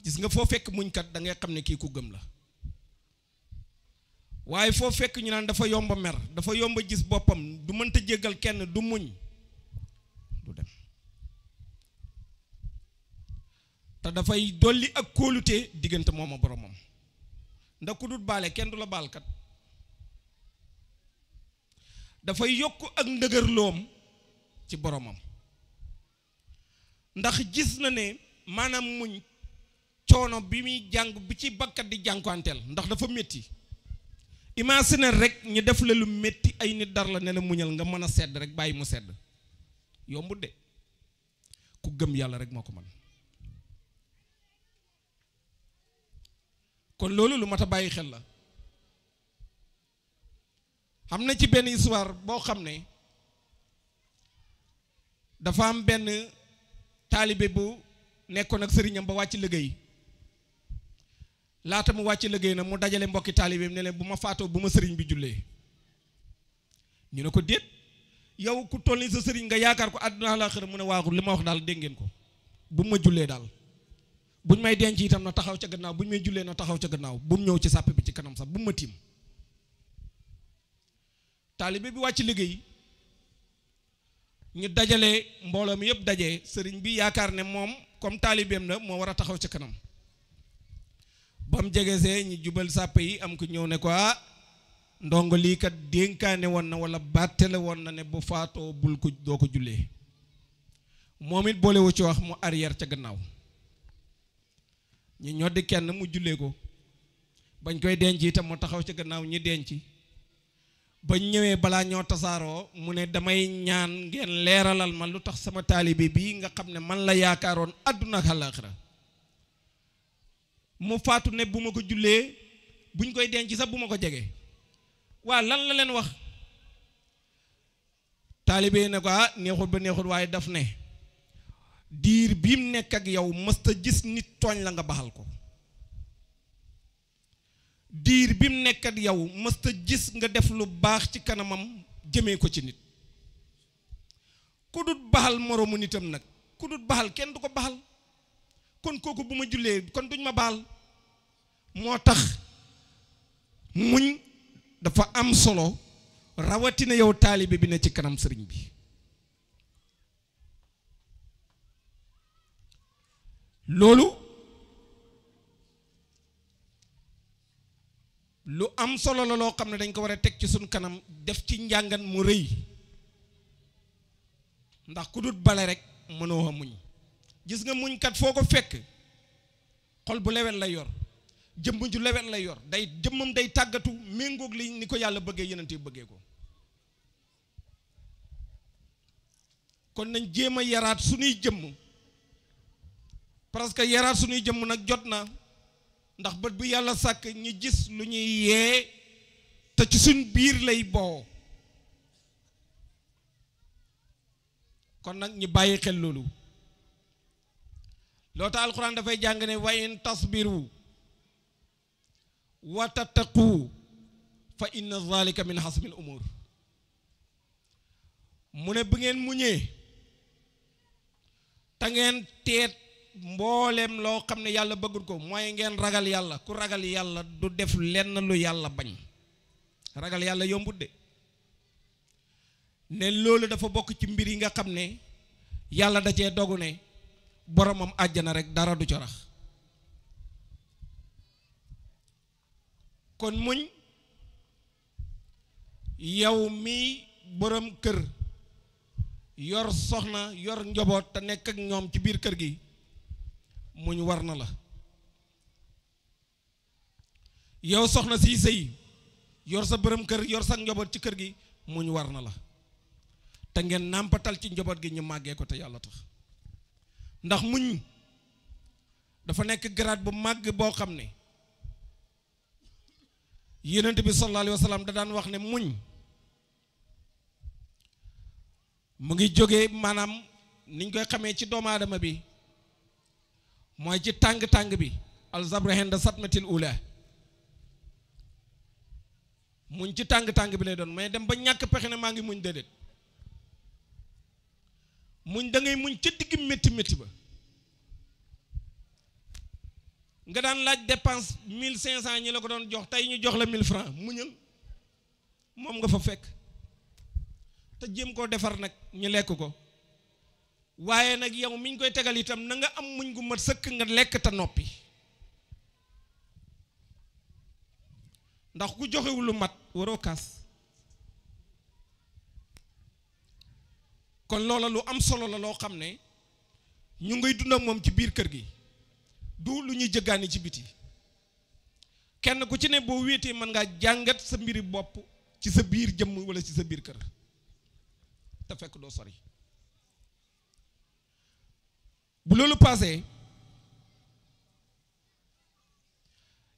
gis nga foo fekk muñkat da ngay xam ne kii ku gëm la waaye foo fekk ñu naan dafa yomba mer dafa yomba gis boppam du mënta jéggal kenn du muñ du dem te dafay dolli ak kóolute diggante moom a boromam ndax ku dut baale kenn du la baalkat dafay yokk ak ndëgërloom ci boromam ndax gis na ne maanaam muñ coono bi muy jàng bi ci bakkat di jànkuwanteel ndax dafa métti imagine rek ñu def la lu métti ay nit dar la ne la muñal nga mën a sedd rek bàyyi mu sedd yombut de ku gëm yàlla rek moo ko mën kon loolu lu mat a bàyyi xel la xam na ci benn histoire boo xam ne dafa am benn taalibe bu nekkoon ak sëriñam ba wàcc liggéey laata mu wàcc liggéey nag mu dajale mbokki taalibeem ne leen bu ma faatoo bu ma sëriñ bi jullee ñu ne ko déet yow ku toll ni sa sëriñ nga yaakaar ko àdduna àllaaxira mu ne waaxu li ma wax daal dégg ngeen ko bu ma jullee daal buñ may denc itam na taxaw ca gannaaw buñ may jullee na taxaw ca gannaaw bu mu ñëw ci sàpp bi ci kanam sax bu mu ma tiim taalibe bi wàcc liggéey ñu dajale mbooloo mi yëpp daje sëriñ bi yaakaar ne moom comme taalibeem la moo war a taxaw ca kanam ba mu jegesee ñu jubal sàpp yi am ko ñëw ne ko ah ndongo lii kat dénkaane woon na wala bàttale woon na ne bu faatoo bul ko doo ko jullee moom it boolewu ci wax mu arrière ca gannaaw ñu ñoddi kenn mu jullee ko bañ koy denc itam mu taxaw ca gannaaw ñi denc bañ ñëwee balaa ñoo tasaaroo mu ne damay ñaan ngeen leeralal ma lu tax sama taalibe bii nga xam ne man la yaakaaroon àdduna ak àllaaxira mu faatu ne bu ma ko jullee buñ koy denc sax bu ma ko jege waa lan la leen wax taalibe ne ko ah neexul ba neexul waaye daf ne diir bi mu nekk ak yow mësta gis nit tooñ la nga baxal ko diir bi mu nekk ak yow mësta gis nga def lu baax ci kanamam jëmee ko ci nit ku dut baxal moroomu nitam nag ku dut baxal kenn du ko baxal kon kooku bu ma jullee kon duñ ma baal moo tax muñ dafa am solo rawatina yow taalibe bi ne ci kanam sëriñ bi loolu lu am solo la loo xam ne dañ ko war a teg ci suñ kanam def ci njàngan mu rëy ndax ku dut bale rek mënoo a muñ gis nga muñkat foo ko fekk xol bu lewet lay yor jëmm ju lewet lay yor day jëmmam day tàggatu méngoog li ni ko yàlla bëggee yonent yi bëggee ko kon nañ jéem a yaraat suñuy jëmm parce que yaraat suñuy jëmm nag jot na ndax bët bu yàlla sàkk ñu gis lu ñuy yee te ci suñ biir lay boo kon nag ñu bàyyi xel loolu loo tax alxuraan dafay jàng ne wa in tasbiru wa tattaqu fa inna zalika min hasmil umur mu ne bu ngeen muñee te ngeen teet mbooleem loo xam ne yàlla bëggul ko mooy ngeen ragal yàlla ku ragal yàlla du def lenn lu yàlla bañ ragal yàlla yombut de ne loolu dafa bokk ci mbir yi nga xam ne yàlla da cee dogu ne boromam àjjana rek dara du corax kon muñ yow mi borom kër yor soxna yor njaboot te nekk ak ñoom ci biir kër gi muñ war na la yow soxna si sëy yor sa borom kër yor sa njaboot ci kër gi muñ war na la te ngeen nàmpatal ci njaboot gi ñu màggee ko te yàlla tax ndax muñ dafa nekk grade bu màgg boo xam ne yonent bi sallallahu alayhi wa sallam da daan wax ne muñ mu ngi jógee maanaam niñ koy xamee ci doomu aadama bi mooy ci tàng-tàng bi alzabru hinda satmatil ula muñ ci tàng-tàng bi lay doon mais dem ba ñàkk pexe ne maa ngi muñ déedéet muñ da ngay muñ ca digg métti métti ba nga daan laaj dépense 1500 ñi la ko doon jox tey ñu jox la 1000 francs muñal moom nga fa fekk te jéem koo defar nag ñu lekk ko waaye nag yow miñ koy tegal itam na nga am muñ gu mat sëkk nga lekk te noppi ndax ku joxewul lu mat waroo kaas kon loola lu am solo la loo xam ne ñu ngay dund ak moom ci biir kër gi du lu ñuy jëggaani ci biti kenn ku ci ne boo wéetee mën ngaa jàngat sa mbiri bopp ci sa biir jëmm wala ci sa biir kër te fekk doo sori bu loolu paasee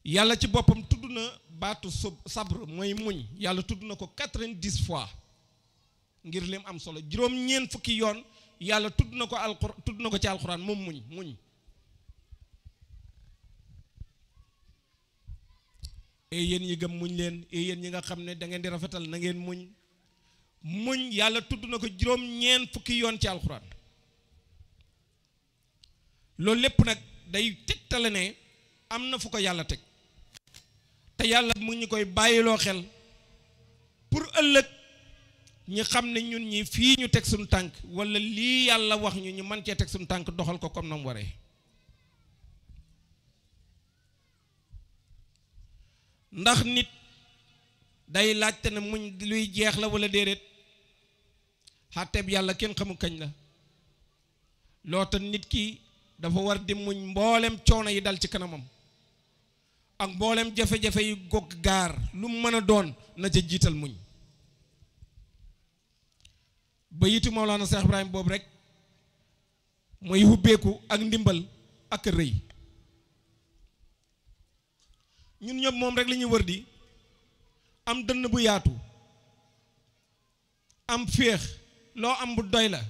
yàlla ci boppam tudd na baatu sabre mooy muñ yàlla tudd na ko 90 fois ngir lim am solo juróom-ñeent fukki yoon yàlla tudd na ko ci alxuraan moom muñ yéen ñi gëm muñ leen yéen ñi nga xam ne da ngeen di rafetal na ngeen muñ yàlla tudd na ko juróom-ñeent fukki yoon ci alxuraan loolu lépp nag day tegtale ne am na fu ko yàlla teg te yàlla mu ñu koy bàyyiloo xel pour ëllëg ñi xam ne ñun ñi fii ñu teg suñu tànk wala lii yàlla wax ñu mën cee teg suñu tànk doxal ko comme na mu waree ndax nit day laajte ne muñ luy jeex la wala déedéet xàtteeb yàlla kenn xamu kañ la loo tax nit ki dafa war di muñ mboolem coono yi dal ci kanamam ak mboolem jafe-jafe yu gog gaar lu mën a doon na ca jiital muñ ba yitu Mawlana Cheikh Ibrahim boobu rek mooy hubbeeku ak ndimbal ak rëy ñun ñëpp moom rek la ñuy wër di am dënn bu yaatu am féex loo am bu doy la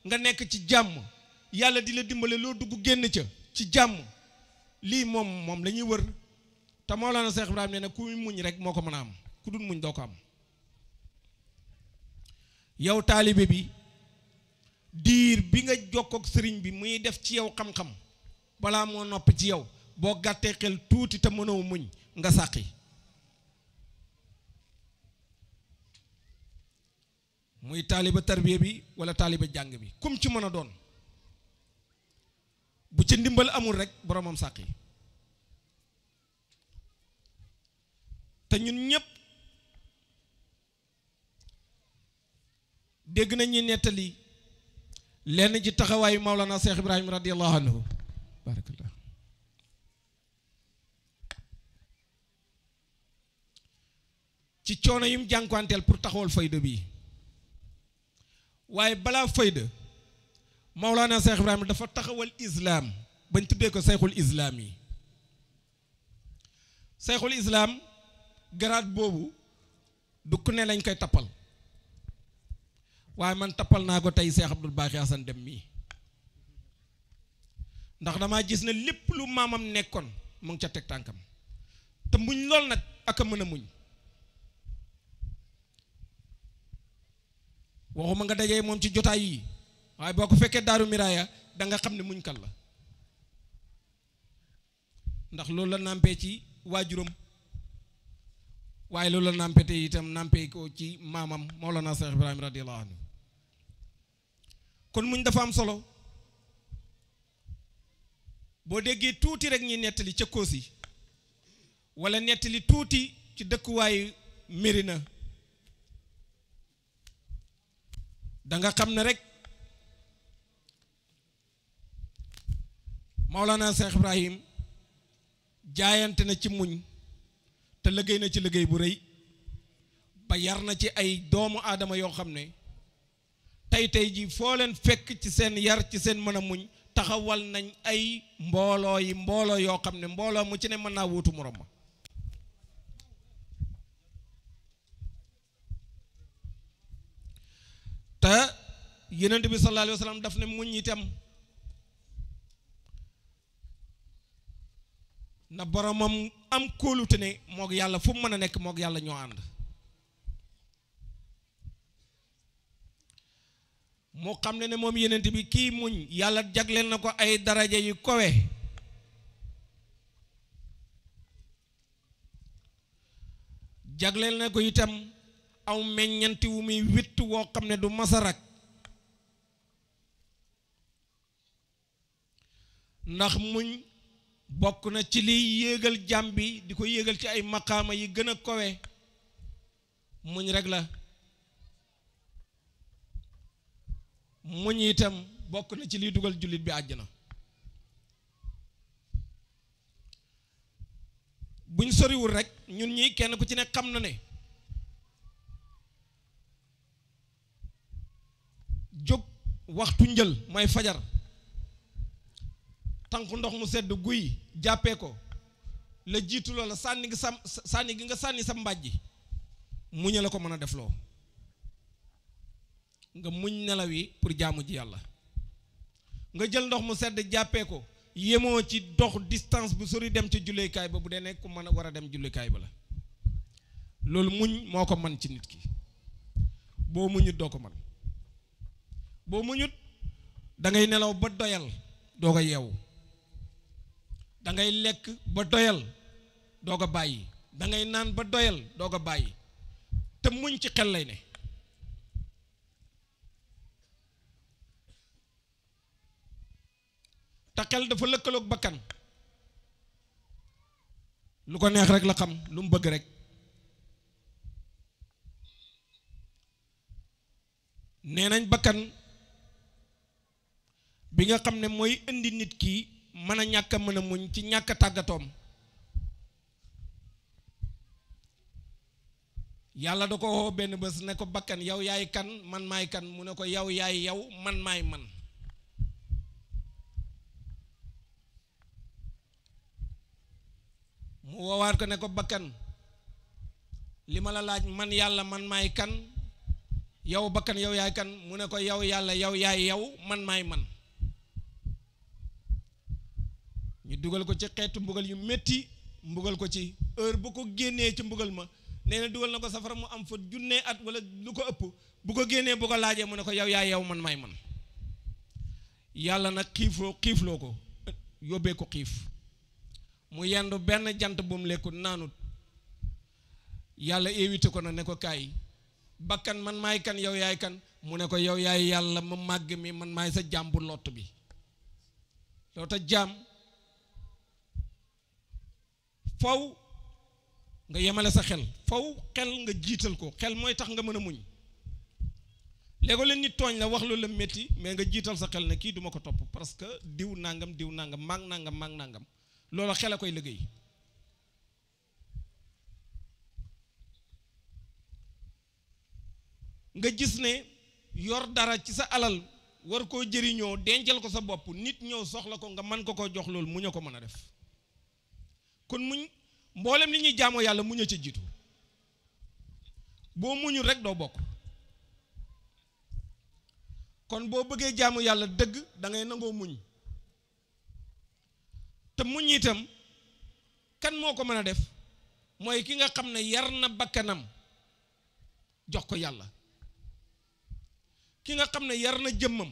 nga nekk ci jàmm yàlla di la dimbale loo dugg génn ca ci jàmm lii moom la ñuy wër te Mawlana Cheikh Ibrahim nee na ku muñ rek moo ko mën a am ku dul muñ doo ko am yow taalibe bi diir bi nga jokkook sëriñ bi muy def ci yow xam-xam balaa moo noppi ci yow boo gàttee xel tuuti te mënoo muñ nga sàqi muy taaliba tarbiya bi wala taaliba jàng bi kum ci mën a doon bu ci ndimbal amul rek boromam sàqi te ñun ñëpp dégg nañ ñi nettali lenn ci taxawaayu Mawlana Cheikh Ibrahim radiyallahu anhu barakallah ci coono yim jànkuwanteel pour taxawal fayda bi waaye balaa fayda Mawlana Cheikh Ibrahim dafa taxawal islaam bañ tuddee ko seyxul islaam yi seyxul islaam garaat boobu du ku ne lañ koy tappal waaye man tappal naa ko tey Cheikh Abdoul Baqi Hassane Dème mii ndax damaa gis ne lépp lu maamam nekkoon mu ngi ca teg tànkam te muñ lool nag ak a mën a muñ waxuma nga dajee moom ci jotaay yi waaye boo ko fekkee daaru miraaya da nga xam ne muñ kan la ndax loolu la nàmpee ci waajuram waaye loolu la nàmpee te itam nàmpee ko ci maamam Mawlana Cheikh Ibrahim radiyallahu anhu kon muñ dafa am solo boo déggee tuuti rek ñi nettali ca Koosi wala nettali tuuti ci dëkkuwaayu Mérina da nga xam ne rek Mawlana Cheikh Ibrahim jaayante na ci muñ te liggéey na ci liggéey bu rëy ba yar na ci ay doomu aadama yoo xam ne tey ji foo leen fekk ci seen yar ci seen mën a muñ taxawal nañ ay mbooloo yoo xam ne mbooloo mu ci ne mën naa wuutu morom ma te Yonent bi sallallahu alayhi wa sallam daf ne muñ itam na boromam am kóolute ne moog yàlla fu mu mën a nekk moog yàlla ñoo ànd moo xam ne moom Yonent bi kii muñ yàlla jagleel na ko ay daraja yu kowe jagleel na ko itam aw meññanti wu muy witt woo xam ne du masarak ndax muñ bokk na ci liy yéegal jàmm bi di ko yéegal ci ay maqaama yi gën a kowe muñ rek la muñ itam bokk na ci liy dugal jullit bi àjjana buñ soriwul rek ñun ñi kenn ku ci ne xam na ne jóg waxtu njël mooy fajar tànk ndox mu sedd guy jàppee ko la jiitu loola sànni gi nga sànni sa mbàjji muñ la ko mën a defloo nga muñ nelaw yi pour jaamu ji yàlla nga jël ndox mu sedd jàppee ko yemoo ci dox distance bu sori dem ci jullikaay ba bu dee nekk ku mën a war a dem jullikaay ba la loolu muñ moo ko man ci nit ki boo muñut doo ko man boo muñut da ngay nelaw ba doyal doo ko yeewu da ngay lekk ba doyal doo ko bàyyi da ngay naan ba doyal doo ko bàyyi te muñ ci xel lay ne te xel dafa lëkkaloog bakkan lu ko neex rek la xam lu mu bëgg rek nee nañ bakkan bi nga xam ne mooy indi nit ki mën a ñàkk a mën a muñ ci ñàkk a tàggatoom yàlla da ko woo benn bés ne ko bakkan yow yaay kan man maay kan mu ne ko yow yaay yow man maay man mu woowaat ko ne ko bakkan li ma la laaj man yàlla man maay kan yow bakkan yow yaay kan mu ne ko yow yàlla yow yaay yow man maay man ñu dugal ko ci xeetu mbugal yu metti mbugal ko ci heure bu ko génnee ci mbugal ma nee na dugal na ko safara mu am fa junne at wala lu ko ëpp bu ko génnee bu ko laajee mu ne ko yow yaay yow man maay man yàlla nag xiifloo ko yóbbee ko xiif mu yendu benn jant bu mu lekkut naanut yàlla évité ko na ne ko kaay bakkan man maay kan yow yaay kan mu ne ko yow yaay yàlla ma màgg mi man maay sa jaam bu lott bi loo tax jaam faw nga yemale sa xel faw xel nga jiital ko xel mooy tax nga mën a muñ léego leen nit tooñ la wax lu la métti mais nga jiital sa xel ne kii duma ko topp parce que diw nangam maag nangam loolu xel a koy liggéey nga gis ne yor dara ci sa alal war koo jëriñoo dencal ko sa bopp nit ñëw soxla ko nga mën ko jox loolu muñ a ko mën a def kon muñ mboolem li ñuy jaamoo yàlla muñ a ca jiitu boo muñul rek doo bokk kon boo bëggee jaamu yàlla dëgg da ngay nangoo muñ te muñ itam kan moo ko mën a def mooy ki nga xam ne yar na bakkanam jox ko yàlla ki nga xam ne yar na jëmmam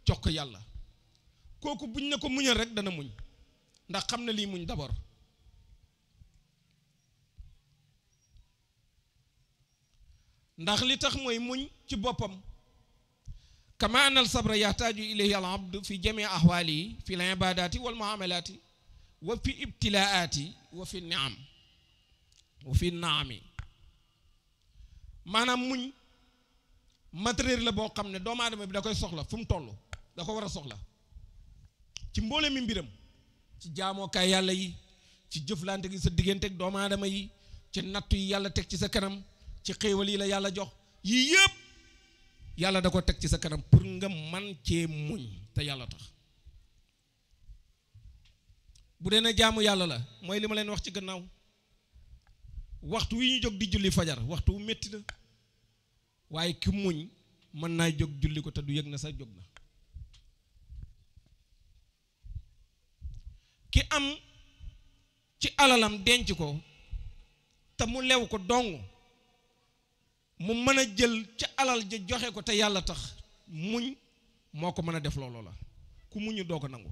jox ko yàlla kooku buñ ne ko muñal rek dana muñ ndax xam na lii muñ d'abord ndax li tax mooy muñ ci boppam kama anal sabra yaxtaaju ilayhi al abdu fi jamii ahwaalihi fi l ibadaati wal muamalaati wa fi ibtilaati wa fi niam wa fi naami maanaam muñ matériel la boo xam ne doomu aadama bi da koy soxla fu mu toll da ko war a soxla ci mboole mi mbiram ci jaamookaay yàlla yi ci jëflante gi sa diggante ak doomu aadama yi ci nattu yi yàlla teg ci sa kanam ci xéewal yi la yàlla jox yii yëpp yàlla da ko teg ci sa kanam pour nga man cee muñ te yàlla tax bu dee na jaamu yàlla la mooy li ma leen wax ci gannaaw waxtu wi ñu jóg di julli fajar waxtu wu métti la waaye ki muñ mën naa jóg julli ko te du yëg na sax jóg na ki am ci alalam denc ko te mu lew ko dong mu mën a jël ca alal ja joxe ko te yàlla tax muñ moo ko mën a def looloo la ku muñu doo ko nangu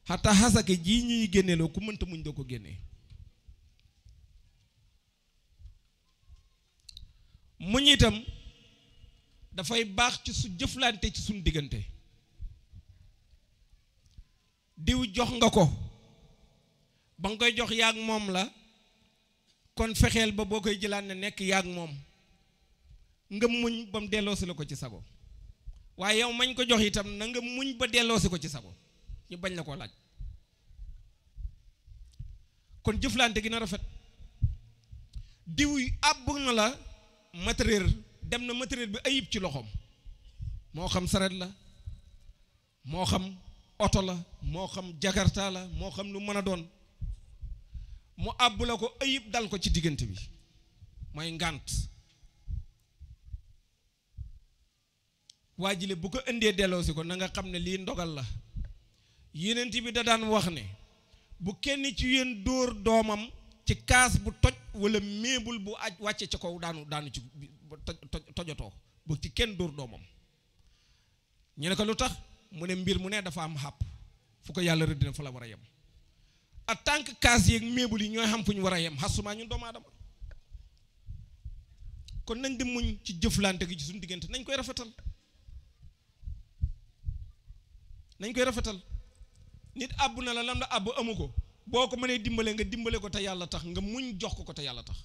xataa xasake jii ñuy génneeloo ku mënta muñ doo ko génnee muñ itam dafay baax ci su jëflante ci suñ diggante. diw jox nga ko ba nga koy jox yaag moom la kon fexeel ba boo koy jëlaat ne nekk yaag moom nga muñ ba mu delloosi la ko ci sago waaye yow mañ ko jox itam na nga muñ ba delloosi ko ci sago ñu bañ la koo laaj. kon jëflante gi na rafet. diw àbb na la matériel dem na matériel bi ayib ci loxoom moo xam saret la moo xam oto la moo xam jakarta la moo xam lu mën a doon mu àbb la ko ayib dal ko ci diggante bi mooy ngànt. waajile bu ko indee delloosi ko na nga xam ne lii ndogal la. Yonent bi da daan wax ne bu kenn ci yéen dóor doomam ci kaas bu toj wala meebul bu aj wàcce ca kaw daanu ci tojotoo bu ci kenn dóor doomam. ñu ne ko lu tax mu ne mbir mu ne dafa am xàpp fu ko yàlla rëdd na fa la war a yem. en tant que kaas yeeg meebul yi ñooy xam fu ñu war a yem xasumaa ñun doomu aadama. kon nañ di muñ ci jëflante gi ci suñu diggante nañ koy rafetal. nañ koy rafetal. nit àbb na la lam la àbb amu ko boo ko mënee dimbale nga dimbale ko te yàlla tax nga muñ jox ko te yàlla tax.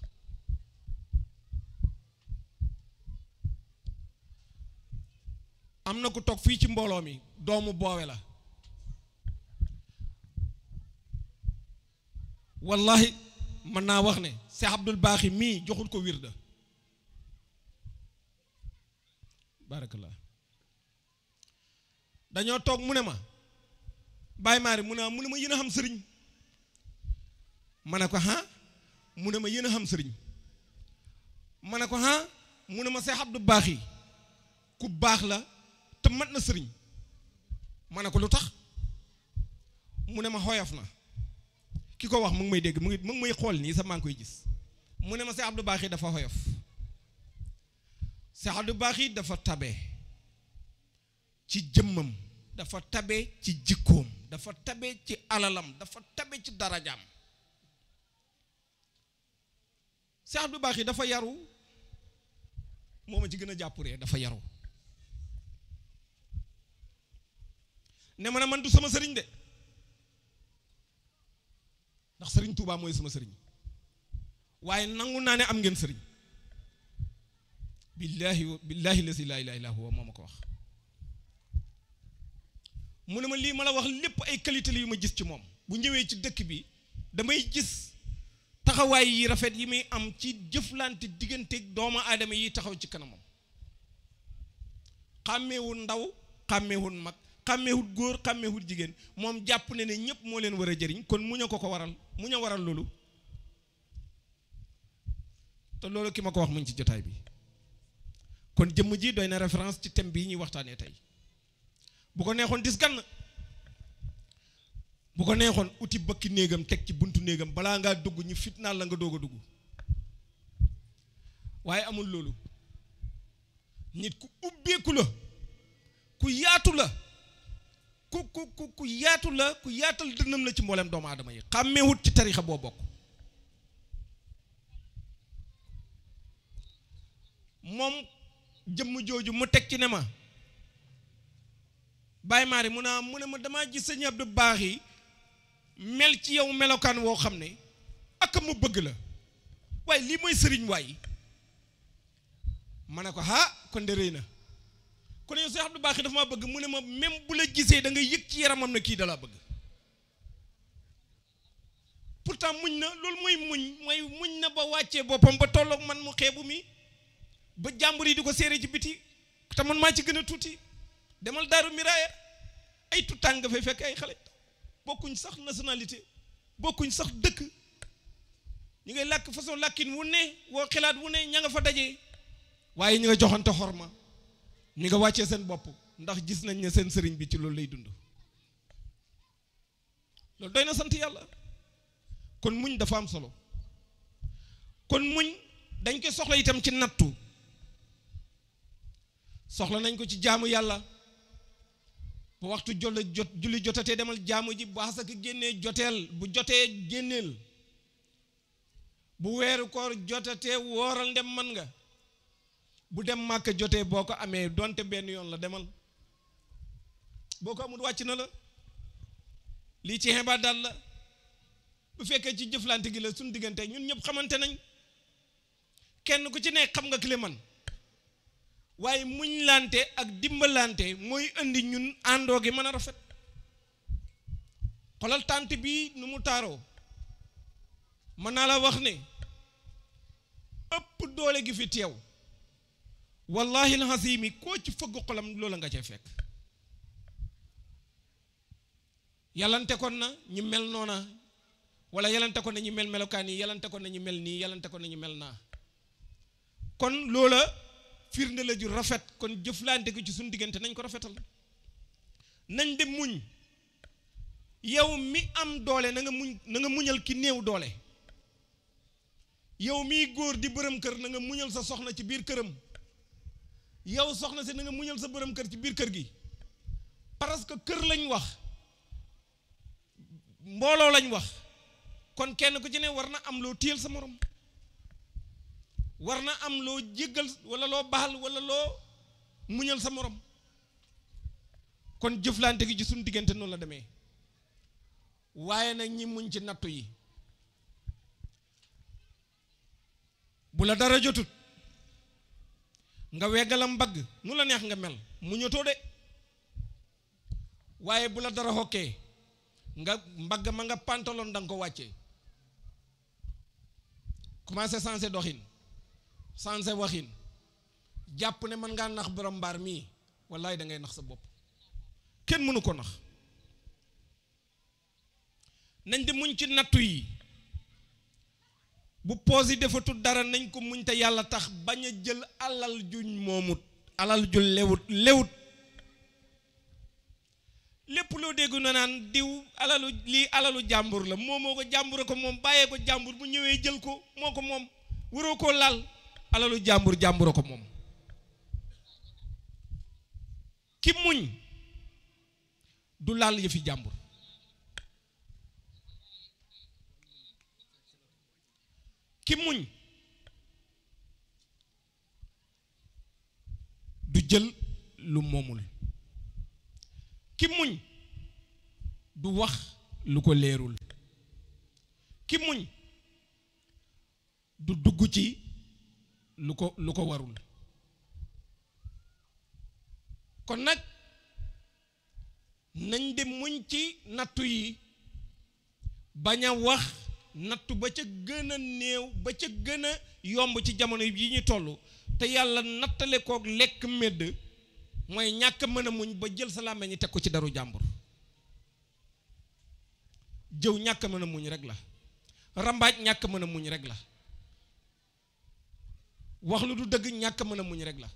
am na ku toog fii ci mbooloo mi doomu boowe la wallahi mën naa wax ne Cheikh Abdul Baaxi mii joxul ko wirda barakallah. dañoo toog mu ne ma Baye Maari mu ne ma yéen a xam sëriñ ma ne ko ah mu ne ma yéen a xam sëriñ ma ne ko ah mu ne ma Cheikh Abdou Baaxi ku baax la te mat na sëriñ ma ne ko lu tax mu ne ma xoyof na ki ko wax mu ngi may dégg mu ngi may xool nii sax maa ngi koy gis mu ne ma Cheikh Abdou Baaxi dafa xoyof Cheikh Abdou Baaxi dafa tabe ci jëmmam dafa tabe ci jikkoom dafa tabe ci alalam dafa tabe ci darajaam. Cheikh Abdou Baaxi dafa yaru moo ma ci gën a jàppuree dafa yaru ne ma ne man du sama sëriñ de ndax sëriñ Touba mooy sama sëriñ waaye nangu naa ne am ngeen sëriñ billahi la ilaha illa huwa moo ma ko wax. mu ne ma lii ma la wax lépp ay qualité la yu ma gis ci moom bu ñëwee ci dëkk bi damay gis taxawaay yi rafet yi muy am ci jëflante diggante doomu aadama yi taxaw ci kanamam. xàmmeewul ndaw xàmmeewul mag xàmmeewul góor xàmmeewul jigéen moom jàpp ne ne ñëpp moo leen war a jëriñ kon muñ a ko waral muñ a waral loolu te loolu ki ma ko wax muñ ci jotaay bi. kon jëmm ji doy na référence ci thème bii ñuy waxtaanee tey. bu ko neexoon dis gann bu ko neexoon uti bëkki néegam teg ci buntu néegam balaa ngaa dugg ñu fitnaal la nga doog a dugg waaye amul loolu. nit ku ubbeeku la ku yaatu la ku yaatu la ku yaatal dënnam la ci mboolem doomu aadama yi xàmmeewut ci tarixa boo bokk. moom jëmm jooju mu teg ci ne ma Baye Maari mu ne ma damaa gis sëñ Abdou Baaxi mel ci yow melokaan woo xam ne ak mu bëgg la waaye lii mooy sëriñ waay ma ne ko ah kon de rëy na kon yow sëñ Abdou Baaxi dafa maa bëgg mu ne ma même bu la gisee da nga yëg ci yaramam na kii da laa bëgg. pourtant muñ na loolu mooy muñ na ba wàccee boppam ba tolloog man mu xeebu mi ba jàmbur yi di ko séere ci biti te man maa ci gën a tuuti. demal daaru miraaya ay tutàng nga fay fekk ay xale bokkuñ sax nationalité bokkuñ sax dëkk ñu ngay làkk façon làkkin wu ne woo xalaat wu ne ña nga fa dajee waaye ñu nga joxante xorma ñu nga wàccee seen bopp ndax gis nañ ne seen sëriñ bi ci loolu lay dund. loolu doy na sant yàlla. kon muñ dafa am solo kon muñ dañ koy soxla itam ci nattu soxla nañ ko ci jaamu yàlla. bu waxtu julli jotatee demal jaamu ji bu asaka génnee joteel bu jotee génneel bu weeru koor jotatee wooral ndem man nga bu dem màkk jotee boo ko amee donte benn yoon la demal boo ko amul wàcc na la lii ci xebaa daal la bu fekkee ci jëflante gi la suñ diggante ñun ñëpp xamante nañ kenn ku ci nekk xam nga ki man waaye muñ lante ak dimbalante mooy indi ñun àndoo gi mën a rafet xolal tànt bi nu mu taaroo mën naa la wax ne ëpp doole gi fi teew wallahi alhasimi koo ci fëgg xolam loola nga cee fekk yalante kon na ñu mel noona wala yalante kon na ñu mel melokaan yi yalante kon na ñu mel nii yalante kon na ñu mel naa kon loola firnde la ju rafet kon jëflante gi ci suñu diggante nañ ko rafetal nañ de muñ yow mi am doole na nga muñal ki néew doole yow miy góor di bërëm kër na nga muñal sa soxna ci biir këram yow soxna si na nga muñal sa bërëm kër ci biir kër gi parce que kër lañ wax mbooloo lañ wax kon kenn ku ci ne war na am loo téyel sa morom war na am loo jéggal wala loo baal wala loo muñal sa morom kon jëflante gi ci suñu diggante noonu la demee waaye nag ñi muñ ci nattu yi bu la dara jotut nga weggalam mbagg nu la neex nga mel muñatoo de waaye bu la dara xokkee nga mbagg ma nga pantalon danga ko wàccee commencé sensé doxin sensé waxin jàpp ne mën ngaa nax borom mbaar mii wallaay da ngay nax sa bopp kenn mënu ko nax nañ di muñ ci nattu yi bu poos yi defatul dara nañ ko muñ te yàlla tax bañ a jël alal juñ moomut alal ju lewut lépp loo dégg na naan diw alalu jàmbur la moomoo ko jàmbur ko moom bàyyee ko jàmbur bu ñëwee jël ko moo ko moom waroo koo laal alalu jàmbur ko moom ki muñ du laal yëfi jàmbur ki muñ du jël lu moomul ki muñ du wax lu ko leerul ki muñ du dugg ci lu ko warul kon nag nañ de muñ ci nattu yi bañ a wax nattu ba ca gën a néew ba ca gën a yomb ci jamono yi ñu toll te yàlla nattale kook lekk medd mooy ñàkk mën a muñ ba jël sa làmmiñ ñi teg ko ci daru jàmbur jëw ñàkk mën a muñ rek la rambaaj ñàkk mën a muñ rek la wax lu du dëgg ñàkk mën a muñ rek la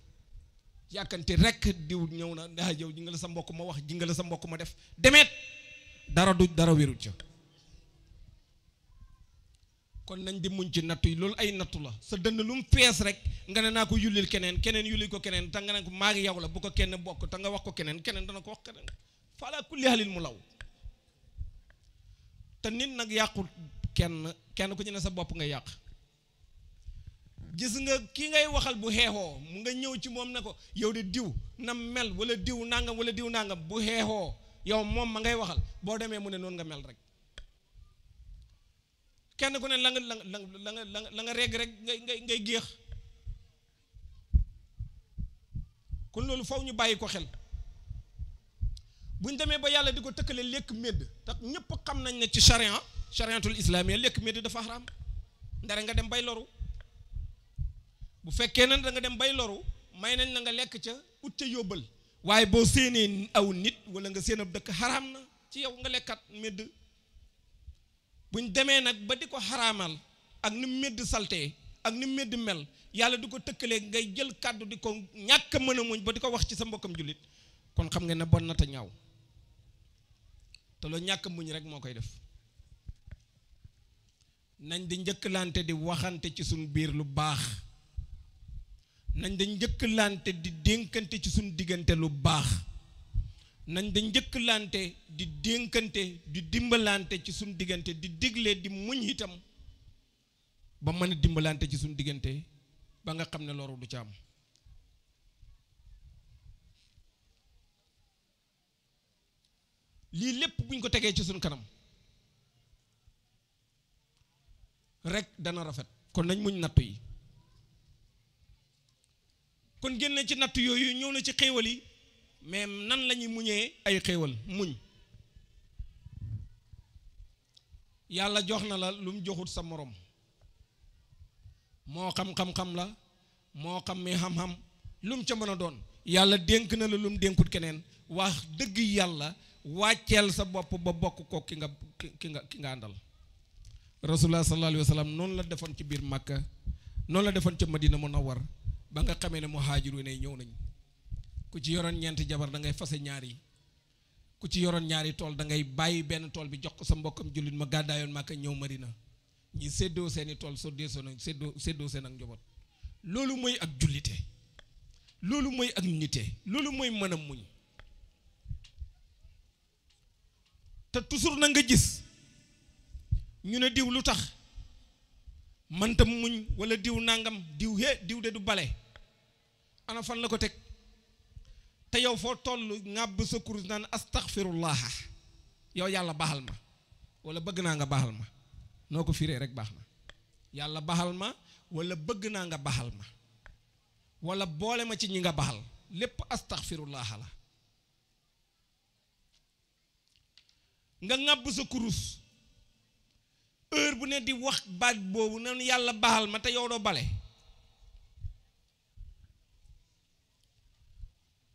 yàkkanti rek diw ñëw na daa jëw ji nga la sa mbokk ma wax ji nga la sa mbokk ma def demeet dara wérut ca kon nañ di muñ ci nattu yi loolu ay nattu la sa dënn lu mu fees rek nga ne naa ko yullil keneen yullil ko keneen te nga ne ko maa ngi yow la bu ko kenn bokk te nga wax ko keneen dana ko wax keneen faalaa kulli halin mu law te nit nag yàqul kenn ku ci ne sa bopp nga yàq gis nga ki ngay waxal bu xeexoo mu nga ñëw ci moom ne ko yow de diw na mel wala diw nangam bu xeexoo yow moom ma ngay waxal boo demee mu ne noonu nga mel rek kenn ku ne la nga regg rek ngay géex kon loolu faw ñu bàyyi ko xel buñ demee ba yàlla di ko tëkkale lekk médd tax ñëpp xam nañ ne ci chariatul islaamiya lekk médd dafa xaraam ndare nga dem bay loru bu fekkee ne da nga dem bay loru may nañ la nga lekk ca ut ca yóbbal waaye boo séenee aw nit wala nga seen ab dëkk xaraam na ci yow nga lekkat médd buñ demee nag ba di ko xaraamal ak ni médd saltee ak ni médd mel yàlla di ko tëkkalee ngay jël kàddu di ko ñàkk mën a muñ ba di ko wax ci sa mbokkam jullit kon xam nga ne bon na te ñaaw te loolu ñàkk muñ rek moo koy def nañ di njëkkalante di waxante ci suñ biir lu baax nañ di njëkkalante di dénkante ci suñ diggante lu baax nañ da njëkkalante di dénkante di dimbalante ci suñ diggante di digle di muñ itam ba mën a dimbalante ci suñ diggante ba nga xam ne loru du ca am lii lépp buñ ko tegee ci suñ kanam rek dana rafet. kon nañ muñ nattu yi. kon génne ci nattu yooyu ñëw na ci xéewal yi mais nan la ñuy muñee ay xéewal muñ. yàlla jox na la lu mu joxut sa morom moo xam-xam-xam la moo xam mi xam-xam lu mu ca mën a doon yàlla dénk na la lu mu dénkut keneen wax dëgg yàlla wàcceel sa bopp ba bokk ko ki nga àndal. rasulullah sallallahu alayhi wa sallam noonu la defoon ci biir Makka noonu la defoon ca Madina Munawwar ba nga xamee ne muhaajiruun yi ñëw nañ ku ci yoroon ñeenti jabar da ngay fase ñaar yi ku ci yoroon ñaari tool da ngay bàyyi benn tool bi jox ko sa mbokkam jullit ma gàddaayoon Makka ñëw Madina ñi séddoo seeni tool séddoo seen ak njaboot. loolu mooy ak jullite loolu mooy ak nite loolu mooy mën a muñ. te toujours na nga gis ñu ne diw lu tax mënta muñ wala diw nangam diw de du bale ana fan la ko teg. te yow foo toll ŋàbb sa kurus naan astaghfirullah yow yàlla baxal ma wala bëgg naa nga baxal ma noo ko firee rek baax na. yàlla baxal ma wala bëgg naa nga baxal ma wala boole ma ci ñi nga baxal lépp astaghfirullah la. nga ŋàbb sa kurus heure bu ne di wax baat boobu nan yàlla baxal ma te yow doo bale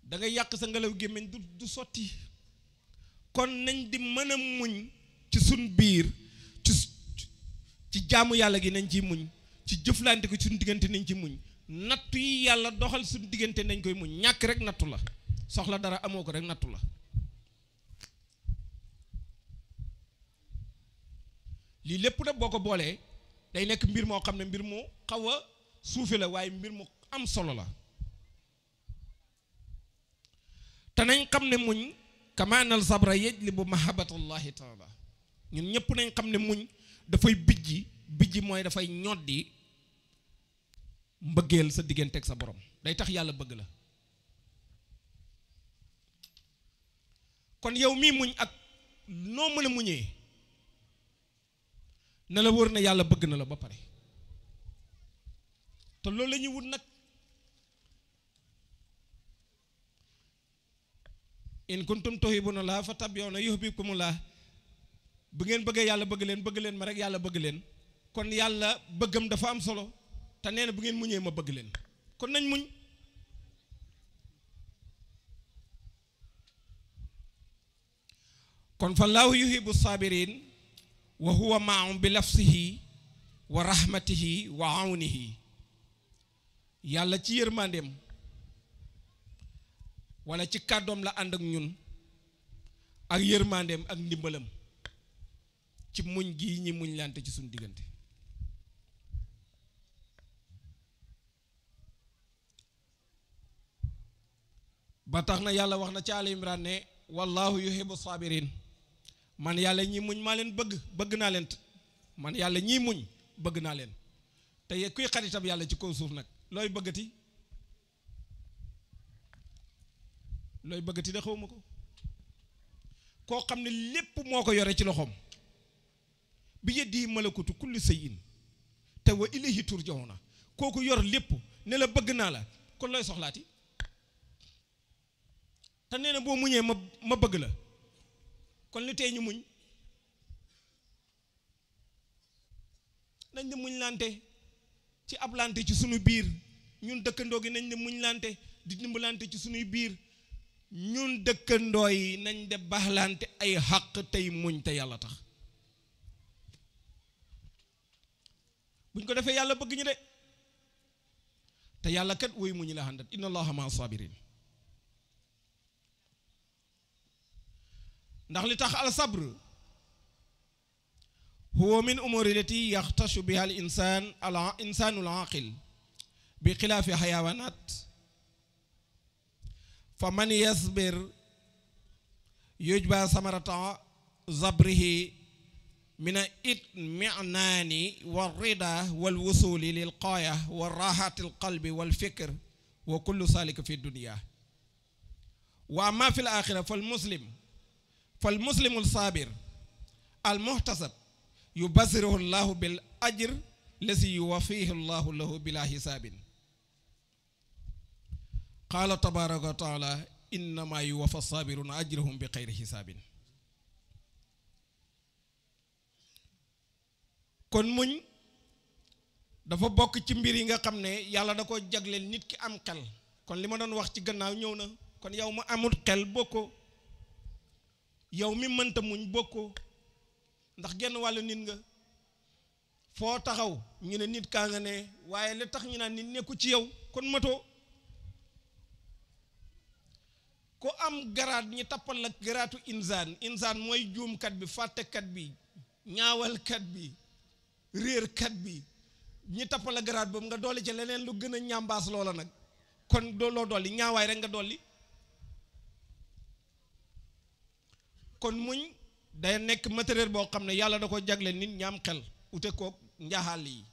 da ngay yàq sa ngelaw gémmiñ du sotti. kon nañ di mën a muñ ci suñ biir ci jaamu yàlla gi nañ ciy muñ ci jëflante ko suñ diggante nañ ci muñ nattu yi yàlla doxal suñ diggante nañ koy muñ ñàkk rek nattu la soxla dara amoo ko rek nattu la. lii lépp nag boo ko boolee day nekk mbir moo xam ne mbir mu xaw a suufe la waaye mbir mu am solo la. te nañ xam ne muñ kamaanal sabra yajlibu mahabbatallahi taala ñun ñëpp nañ xam ne muñ dafay bijji mooy dafay ñoddi mbëggeel sa diggante ak sa borom day tax yàlla bëgg la. kon yow mii muñ ak noo mën a muñee na la wóor na yàlla bëgg na la ba pare te loolu la ñuy wut nag. in kuntum tuhibbuna laa fattabi'uuni yuhbibkumullah bu ngeen bëggee yàlla bëgg leen ma rek yàlla bëgg leen. kon yàlla bëggam dafa am solo te nee na bu ngeen muñee ma bëgg leen kon nañ muñ. kon fa laahu yuhibbu saabiriin wa huwa maahum bi lafsihi wa rahmatihi wa awnihi. yàlla ci yërmandeem wala ci kàddoom la ànd ak ñun ak yërmandeem ak ndimbalam ci muñ gi ñi muñ lante ci suñu diggante. ba tax na yàlla wax na ci Ali Imran ne wallahu yuhibbu sabirin man yàlla ñi muñ maa leen bëgg naa leen man yàlla ñii muñ bëgg naa leen. te kuy xaritam yàlla ci kaw suuf nag looy bëggati de xawma ko. koo xam ne lépp moo ko yore ci loxoom bi yeddi malakutu kulli shay'in te wa ilayhi turja'una kooku yor lépp ne la bëgg naa la kon looy soxlaati. te nee na boo muñee ma bëgg la kon li tey ñu muñ nañ ne muñ lante ci ab lante ci sunu biir ñun dëkkandoo gi nañ ne muñ lante di dimbalante ci sunuy biir ñun dëkkandoo yi nañ de baaxlante ay xàq tey muñ te yàlla tax buñ ko defee yàlla bëgg ñu de te yàlla kat woy muñu la àndat inna allaha maa sabirin. ndax li tax al sabr huwa min umuri lati yaxtashu biha al insaanu al aqil bi xilaafi xayawaanaat fa man yasbir yujba samarata zabrihi min a itminaani wa rida wal wusuli lil qaaya wa raxati al qalbi wal fikr wa kullu salika fi dunia wa amma fi al axira fal muslim fal muslimul saabir al muhtasab yubasiruhu llahu bil ajr lasi yuwafihi llahu lahu bila hisaabin qaala tabaraka wa taala innama yuwafa saabiruna ajrahum bi xayri hisaabin. kon muñ dafa bokk ci mbir yi nga xam ne yàlla da ko jagleel nit ki am xel. kon li ma doon wax ci gannaaw ñëw na. kon yow ma amul xel bokkoo, yow mi mënta muñ bokkoo, ndax genn wàllu nit nga. foo taxaw ñu ne nit kaa nga ne, waaye li tax ñu naan nit nekku ci yow kon matoo. ku am garaat ñi tappal la garaatu insaan mooy juumkat bi, fàttekat bi, ñaawalkat bi, réerkat bi, ñi tappal la garaat boobu nga dolli ci leneen lu gën a ñambaas loola nag kon loo dolli ñaawaay rek nga dolli. kon muñ day nekk matériel boo xam ne yàlla da ko jagle nit ñaam xel ute koog njaxal yi.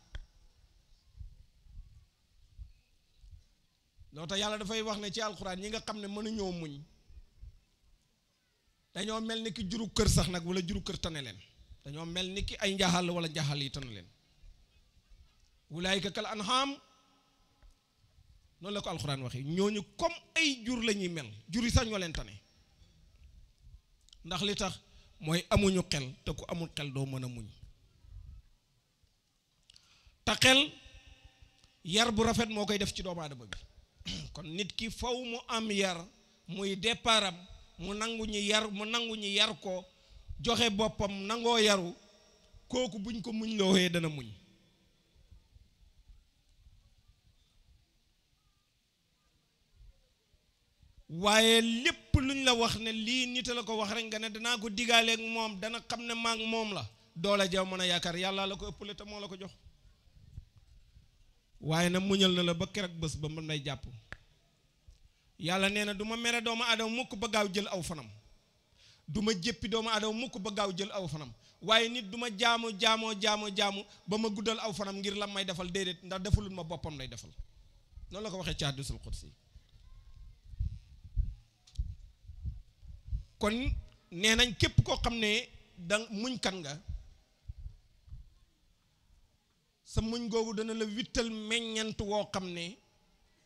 loo tax yàlla dafay wax ne ci alxuraan ñi nga xam ne mënuñoo muñ dañoo mel ni ki juru kër sax nag wala juru kër tane leen, dañoo mel ni ki ay njaxal wala njaxal yi tane leen. wulaayika kal anham noonu la ko alxuraan waxee, ñooñu comme ay jur la ñuy mel, jur yi sax ñoo leen tane. ndax li tax mooy amuñu xel, te ku amul xel doo mën a muñ. te xel yar bu rafet moo koy def ci doomu aadama bi. kon nit ki faw mu am yar muy déparam, mu nangu ñu yar ko, joxe boppam nangoo yaru, kooku buñ ko muñ looxee dana muñ. waaye lépp luñ la wax ne lii nit la ko wax rek nga ne danaa ko digaaleeg moom, dana xam ne maag moom la, doole jaw mën a yaakaar yàlla la ko ëppale te moo la ko jox. waaye na muñal na la ba keroog bés ba mën nay jàpp. yàlla nee na du ma mere doomu aadama mukk ba gaaw jël aw fanam, du ma jéppi doomu aadama mukk ba gaaw jël aw fanam. waaye nit du ma jaamu ba ma guddal aw fanam ngir lam may defal, déedéet, ndax defalul ma boppam lay defal. noonu la ko waxee ci hadiisul qudsi. kon nee nañ képp koo xam ne da muñ kan nga, sa muñ googu dana la wittal meññant woo xam ne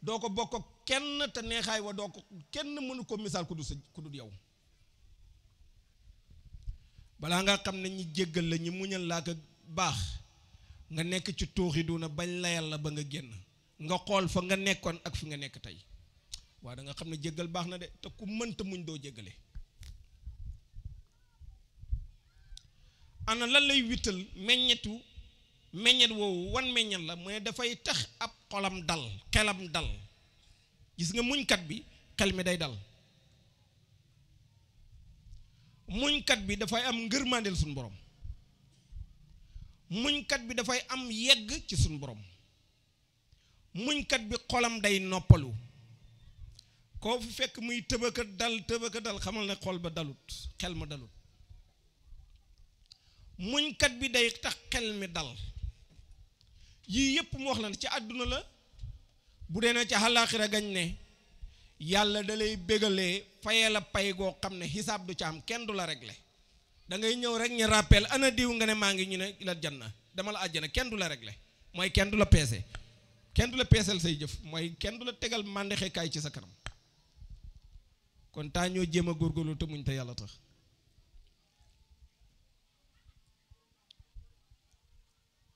doo ko bokk ak kenn, te neexaay wa doo ko kenn mënu ko misaal ku dul yow. balaa nga xam ne ñi jéggal la ñi muñal laa ko baax, nga nekk ci tooxi duna bañ layal la ba nga génn, nga xool fa nga nekkoon ak fi nga nekk tey. waaye da nga xam ne jéggal baax na de, te ku mënta muñ doo jéggale. ana lan lay wittal meññet woowu wan meññet la, mooy dafay tax ab xolam dal, xelam dal. gis nga muñkat bi xel mi day dal. muñkat bi dafay am ngërmandeel suñu borom. muñkat bi dafay am yegg ci suñu borom. muñkat bi xolam day noppalu. koo fi fekk muy tëbëka dal xamal ne xol ba dalut, xel ma dalut. muñkat bi day tax xel mi dal. yii yépp mu wax la ne ci àdduna la, bu dee na ci àllaaxira gañ ne yàlla da lay bégalee fayee la pay goo xam ne xisaab du ca am, kenn du la réglé. da ngay ñëw rek ñu rappel ana diw nga ne maa ngi, ñu ne la janna dama la àjjana, kenn du la réglé. mooy kenn du la peese, kenn du la peesal say jëf, mooy kenn du la tegal màndexekaay ci sa kanam. kon taa ñoo jéem a góorgóorlu te muñ te yàlla tax.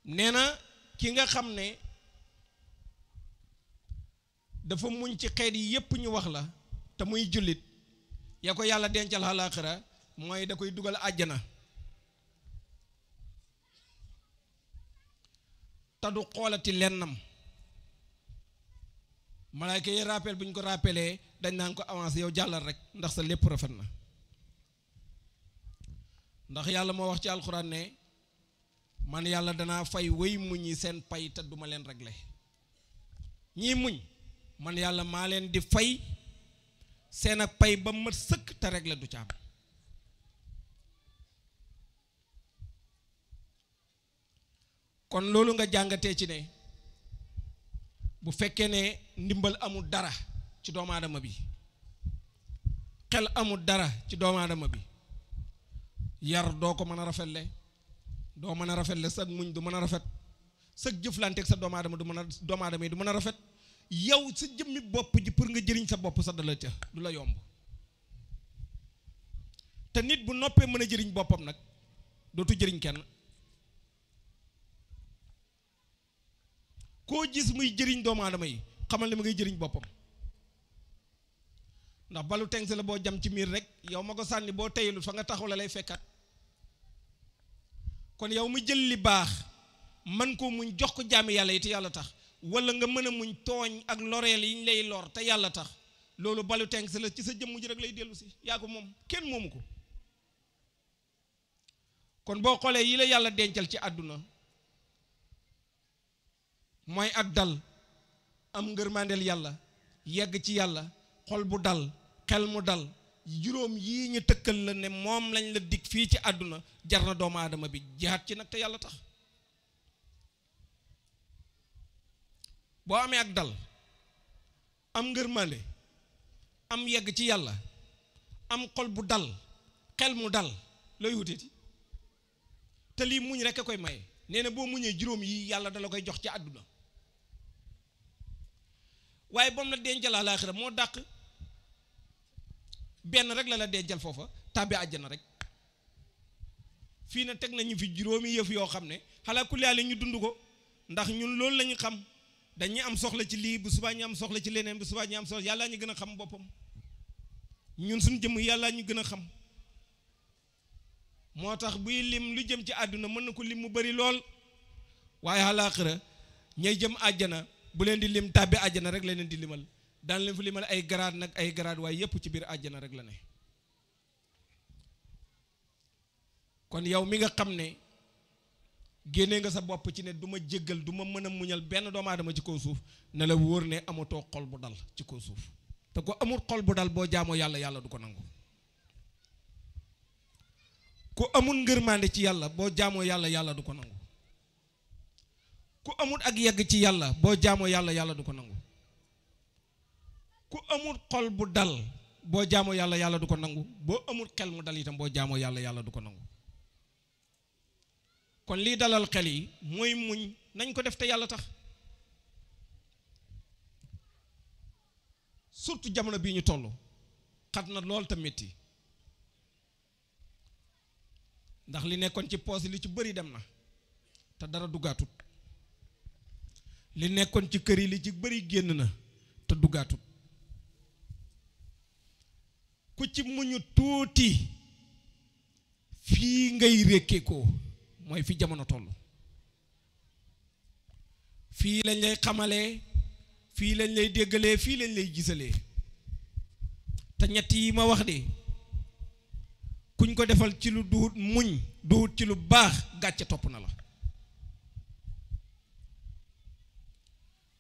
nee na ki nga xam ne dafa muñ ci xeet yi yépp ñu wax la, te muy jullit, ya ko yàlla dencal àllaaxira mooy da koy dugal àjjana, te du xoolati lennam. malaayka yi rappel bu ñu ko rappelee dañ naan ko avancé, yow jàllal rek ndax sa lépp rafet na. ndax yàlla moo wax ci alxuraan ne man yàlla danaa fay wéy muñ yi seen pay te duma leen réglé. ñii muñ man yàlla maa leen di fay seen ak pay ba mat sëkk te réglé du ca am. kon loolu nga jàngatee ci ne bu fekkee ne ndimbal amul dara ci doomu aadama bi, xel amul dara ci doomu aadama bi, yar doo ko mën a rafetle doo mën a rafetle sa muñ du mën a rafet sa jëflanteeg sa doomu aadama doomu aadama yi du mën a rafet yow sa jëmmi bopp ji pour nga jëriñ sa bopp sa dala ca du la yomb te nit bu noppee mën a jëriñ boppam nag dootu jëriñ kenn koo gis muy jëriñ doomu aadama yi xamal ne ma ngay jëriñ boppam ndax balu teng la boo jam ci miir rek yow ma ko sànni boo teyelu fa nga taxaw la lay fekkat kon yow mu jël li baax man ko muñ jox ko jaami yàlla yi te yàlla tax wala nga mën a muñ tooñ ak loreel yi ñu lay lor te yàlla tax loolu balu teng la ci sa jëmm ji rek lay dellu si yaa ko moom kenn moomu ko kon boo xoolee yi la yàlla dencal ci àdduna mooy ak dal am ngërmandeel yàlla yegg ci yàlla xol bu dal xel mu dal juróom yii ñu tëkkal la ne moom lañ la dig fii ci àdduna jar na doomu aadama bi jihaat ci nag te yàlla tax boo amee ak dal am ngërmande am yegg ci yàlla am xol bu dal xel mu dal looy wuteeti te lii muñ rekk a koy maye nee na boo muñee juróom yi yàlla dala koy jox ci àdduna waaye ba mu la dencal àllaaxira moo dàq benn rek la dencal foofa tàbbi àjjana rek fii na teg nañu fi juróomi yëf yoo xam ne xalaa ku laale ñu dund ko ndax ñun loolu lañu xam dañuy am soxla ci lii bu subaa ñu am soxla ci leneen bu subaa ñu am soxla yàllaa ñu gën a xam boppam ñun suñu jëmm yàllaa ñu gën a xam moo tax buy lim lu jëm ci àdduna mën na ko lim mu bari lool waaye àllaaxira ñay jëm àjjana bu leen di lim tàbbi àjjana rek la leen di limal daan leen fi limal ay garaad nag ay garaad waaye yépp ci biir àjjana rek la ne kon yow mi nga xam ne génnee nga sa bopp ci ne du ma jéggal du ma mën a muñal benn doomu aadama ci kaw suuf ne la wóor ne amatoo xol bu dal ci kaw suuf te ko amul xol bu dal boo jaamoo yàlla yàlla du ko nangu ku amul ngërmande ci yàlla boo jaamoo yàlla yàlla du ko nangu ku amul ak yegg ci yàlla boo jaamoo yàlla yàlla du ko nangu ku amul xol bu dal boo jaamoo yàlla yàlla du ko nangu boo amul xel mu dal itam boo jaamoo yàlla yàlla du ko nangu kon lii dalal xel yi mooy muñ nañ ko def te yàlla tax surtout jamono bii ñu toll xat na lool te metti ndax li nekkoon ci poos li ci bëri dem na te dara duggaatut li nekkoon ci kër yi li ci bëri génn na te duggaatut ku ci muñu tuuti fii ngay rékkee ko mooy fi jamono toll fii lañ lay xamalee fii lañ lay déggalee fii lañ lay gisalee te ñett yi ma wax de kuñ ko defal ci lu duhut muñ duhut ci lu baax gàcce topp na la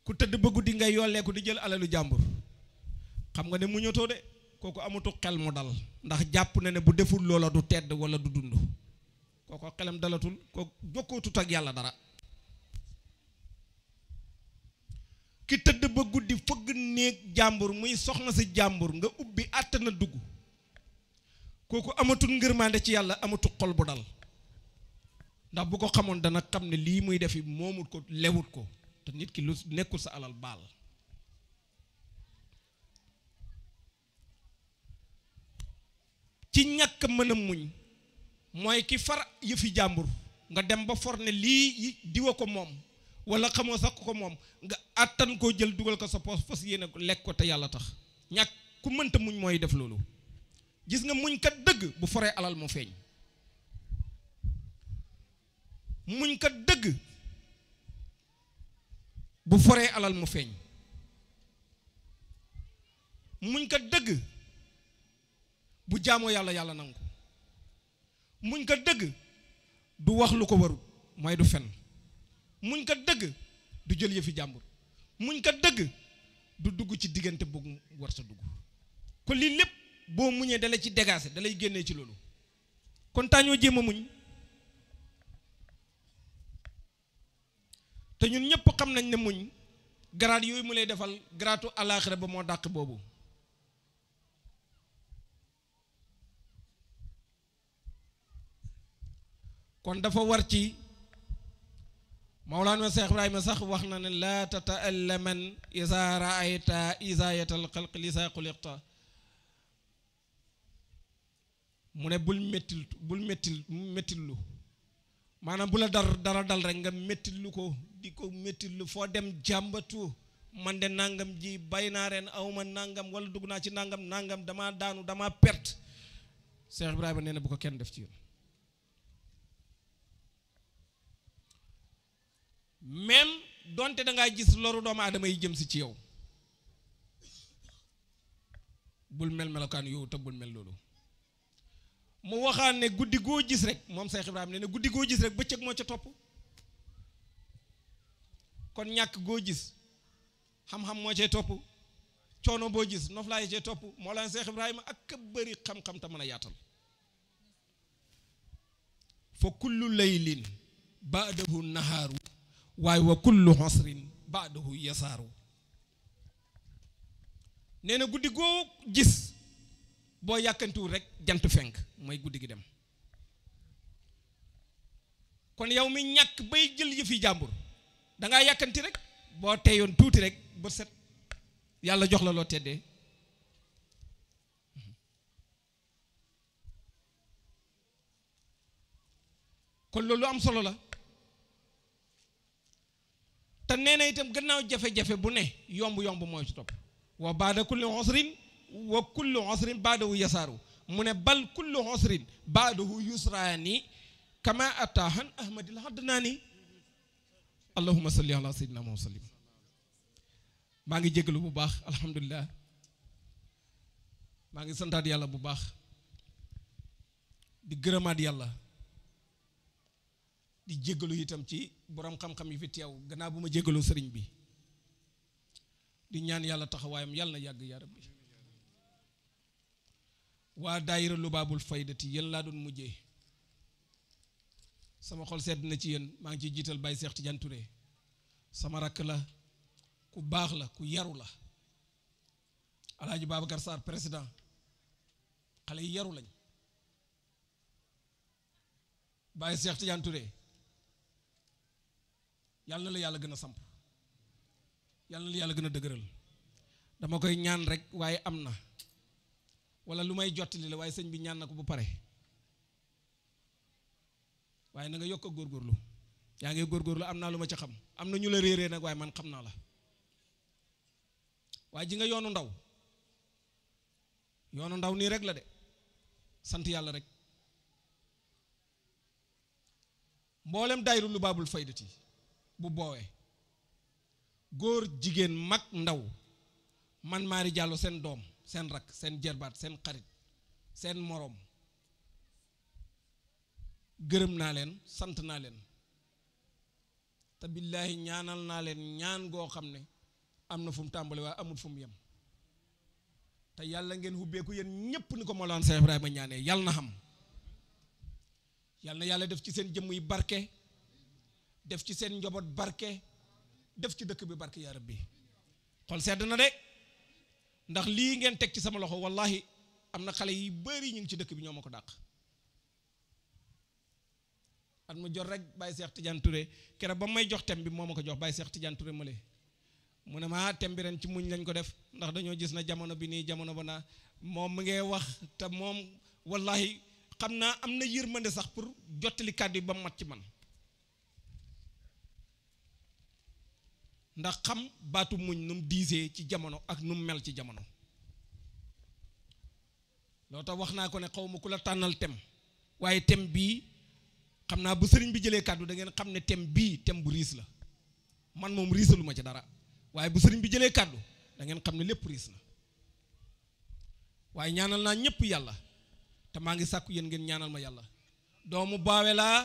ku tëdd ba guddi ngay yolleeku di jël alalu jàmbur xam nga ne muñatoo de kooku amatu xel mu dal ndax jàpp na ne bu deful loola du tedd wala du dund kooku xelam dalatul kooku jokkootut ak yàlla dara ki tëdd ba guddi fëgg néeg jàmbur muy soxna si jàmbur nga ubbi àtt na dugg kooku amatul ngërmande ci yàlla amatul xol bu dal ndax bu ko xamoon dana xam ne lii muy defi moomut ko lewut ko te nit ki lu nekkul sa alal baal ci ñàkk mën a muñ mooy ki far yëfi jàmbur nga dem ba for ne lii diwa ko moom wala xamoo sax ko moom nga àttan koo jël dugal ko sa poos fas yéene ko lekk ko te yàlla tax ñàkk ku mënta muñ mooy def loolu gis nga muñ kat dëgg bu foree alal mu feeñ muñ kat dëgg bu foree alal mu feeñ muñ kat dëgg bu jaamoo yàlla yàlla nangu muñ kat dëgg du wax lu ko warul mooy du fen muñ kat dëgg du jël yëfi jàmbur muñ kat dëgg du dugg ci diggante bu war sa dugg ko lii lépp boo muñee dala ci dégaase dalay génnee ci loolu kon taañoo jéem a muñ te ñun ñëpp xam nañ ne muñ garaat yooyu mu lay defal garaatu alaaxira ba moo dàq boobu kon dafa war ci Mawlaana Cheikh Ibrahima sax wax na ne laa tata'allaman iza ra'ayta izaayatal xalq lisaa xuliqta mu ne bul mettillu maanaam bu la dara dal rek nga mettillu ko di ko mettillu foo dem jàmbatu man de nangam ji bay naa ren awma nangam wala dugg naa ci nangam dama daanu dama perte Cheikh Ibrahima nee na bu ko kenn def ci yoon même donte da ngaa gis loru doomu aadama yi jëm si ci yow bul mel melokaan yow te bul mel loolu mu waxaan ne guddi goo gis rek moom Cheikh Ibrahima nee na guddi goo gis rek bëccëg moo ca topp kon ñàkk goo gis xam-xam moo cay topp coono boo gis noflaay cay topp Mawlana Cheikh Ibrahima ak bëri xam-xam te mën a yaatal fa kullu laylin baadahu nahaaru waaye wa kullu xosrin baadahu yasaaru nee na guddi goo gis boo yàkkantiwul rek jant fenk mooy guddi gi dem kon yow mi ñàkk bay jël yëfi jàmbur dangaa yàkkanti rek boo teyoon tuuti rek ba set yàlla jox la loo teddee kon loolu am solo la te nee na itam gannaaw jafe-jafe bu ne yomb mooy ci topp wa baada kulli usrin wa kullu usrin baadahu yasaaru mu ne bal kullu usrin baadahu yusraani kama ataahan ahmadil haddanaani allahumma salli ala sayyidina Muhammad sallim maa ngi jégalu bu baax alhamdulilah maa ngi santaat yàlla bu baax di gërëmaat yàlla di jégalu itam ci borom xam-xam yi fi teew gannaaw bu ma jégalu sëriñ bi di ñaan yàlla taxawaayam yàlla na yàgg yaa rabbi waa daayira Lubaabul Faydati yéen laa doon mujjee sama xol sedd na ci yéen maa ngi ciy jiital Baye Cheikh Tidiane Touré sama rakk la ku baax la ku yaru la Alaaji Babacar Sarr président xale yi yaru lañ Baye Cheikh Tidiane Touré yàlla na la yàlla gën a samp yàlla na la yàlla gën a dëgëral dama koy ñaan rek waaye am na wala lu may jottali la waaye sëñ bi ñaan na ko bu pare waaye na nga yokk a góorgóorlu yaa ngi góorgóorlu am naa lu ma ci xam am na ñu la réeree nag waaye man xam naa la waaye ji nga yoonu ndaw nii rek la de sant yàlla rek mboolem daayru Lubaabul Faydati bu boowee góor jigéen mag ndaw man Maari Jàllo seen doom seen rakk seen jerbaat seen xarit seen moroom gërëm naa leen sant naa leen te billaahi ñaanal naa leen ñaan goo xam ne am na fu mu tàmbali waaye amul fu mu yem te yàlla ngeen hubbeeku yéen ñépp ni ko Mawlana Cheikh Ibrahima ñaanee yàlla na xam yàlla na yàlla def ci seen jëmm yi barke def ci seen njaboot barke def ci dëkk bi barke yaa rabbi xol sedd na de ndax lii ngeen teg ci sama loxo wallahi am na xale yi bari ñu ngi ci dëkk bi ñoo ma ko dàq at mu jot rek Baye Cheikh Tidiane Touré keroog ba may jox tem bi moo ma ko jox Baye Cheikh Tidiane Touré ma mu ne ma tem bi ren ci muñ lañ ko def ndax dañoo gis na jamono bi nii jamono ba naa moom mu ngee wax te moom wallahi xam naa am na yërmande sax pour jottali kàddu yi ba mat ci man ndax xam baatu muñ nu mu diisee ci jamono ak nu mu mel ci jamono loo tax wax naa ko ne xaw ma ku la tànnal tem waaye tem bii xam naa bu sëriñ bi jëlee kàddu da ngeen xam ne tem bii tem bu riis la man moom riisalu ma ci dara waaye bu sëriñ bi jëlee kàddu da ngeen xam ne lépp riis na waaye ñaanal naa ñëpp yàlla te maa ngi sàkku yéen ngeen ñaanal ma yàlla doomu baawe laa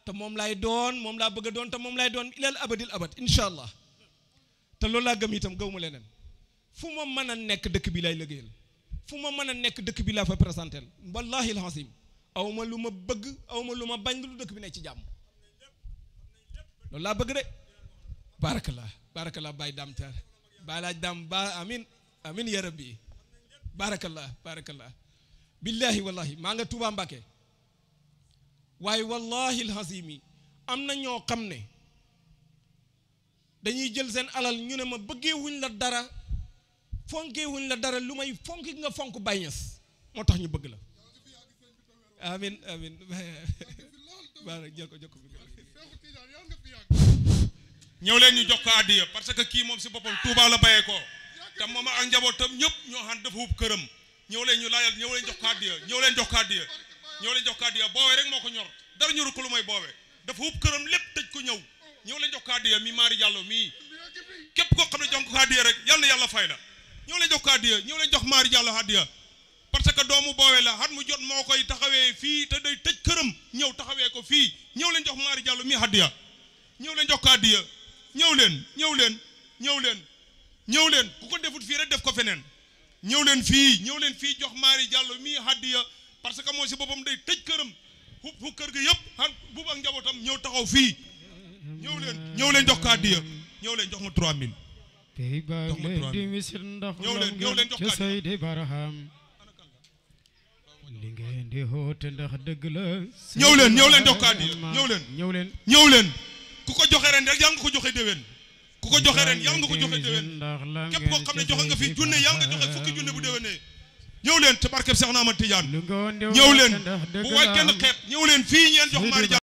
te moom laay doon moom laa bëgg a doon te moom laay doon ilal abadil abad incha allah te loolu laa gëm itam gëw ma leneen fu ma mën a nekk dëkk bi lay liggéeyal fu ma mën a nekk dëkk bi laa fa présenté wallahi alhasim aw ma lu ma bëgg aw ma lu ma bañ lu dëkk bi nekk ci jàmm loolu laa bëgg de barakallah Baye Dame Thiar Baye laaj Dame ba amin ya rabbi barakallah billahi wallahi maa nga Touba Mbacké waaye wallahi alazimi am na ñoo xam ne dañuy jël seen alal ñu ne ma bëggee wuñ la dara fonkee wuñ la dara lu may fonk nga fonk Baay Ñas moo tax ñu bëgg la amin amin baara joko ñëw leen ñu jox ko addiya parce que kii moom si boppam Touba la bayee ko te moom ak njabootam ñëpp ñoo xam dafa hub këram ñëw leen ñu laajal ñëw leen jox ko addiya ñëw leen jox ko addiya ñëw leen jox ko addiya boobee rek moo ko ñor dara ñoru ko lu may boobee dafa hub këram lépp tëj ko ñëw leen jox ko addiya mi Maari Jàllo mii képp koo xam ne jox ko addiya rek yal na yàlla fay la ñëw leen jox ko addiya ñëw leen jox Maari Jàllo addiya parce que doomu boobee la xat mu jot moo koy taxawee fii te day tëj këram ñëw taxawee ko fii ñëw leen jox Maari Jàllo mii addiya ñëw leen jox ko addiya ñëw leen ku ko defut fii rek def ko feneen ñëw leen fii jox Maari Jàllo mii hadiya parce que moo si boppam day tëj këram fu kër gi yëpp xan buub ak njabootam ñëw taxaw fii ñëw leen jox ko hadiya ñëw leen jox ma 3000 jox ma 3000 ñëw leen jox ko hadiya li ngeen di hoote ndax dëgg la ñëw leen jox ko hadiya ñëw leen ku ko joxe ren rek yàlla nga ko joxe déwén ku ko joxe ren yàlla nga ko joxe déwén képp koo xam ne joxe nga fi junne yàlla nga joxe fukki junne bu déwénee ñëw leen te barkeb Seex Ahmad Tijaan ñëw leen bu waay kenn xeeb ñëw leen fii ñeen jox Maari Jàllo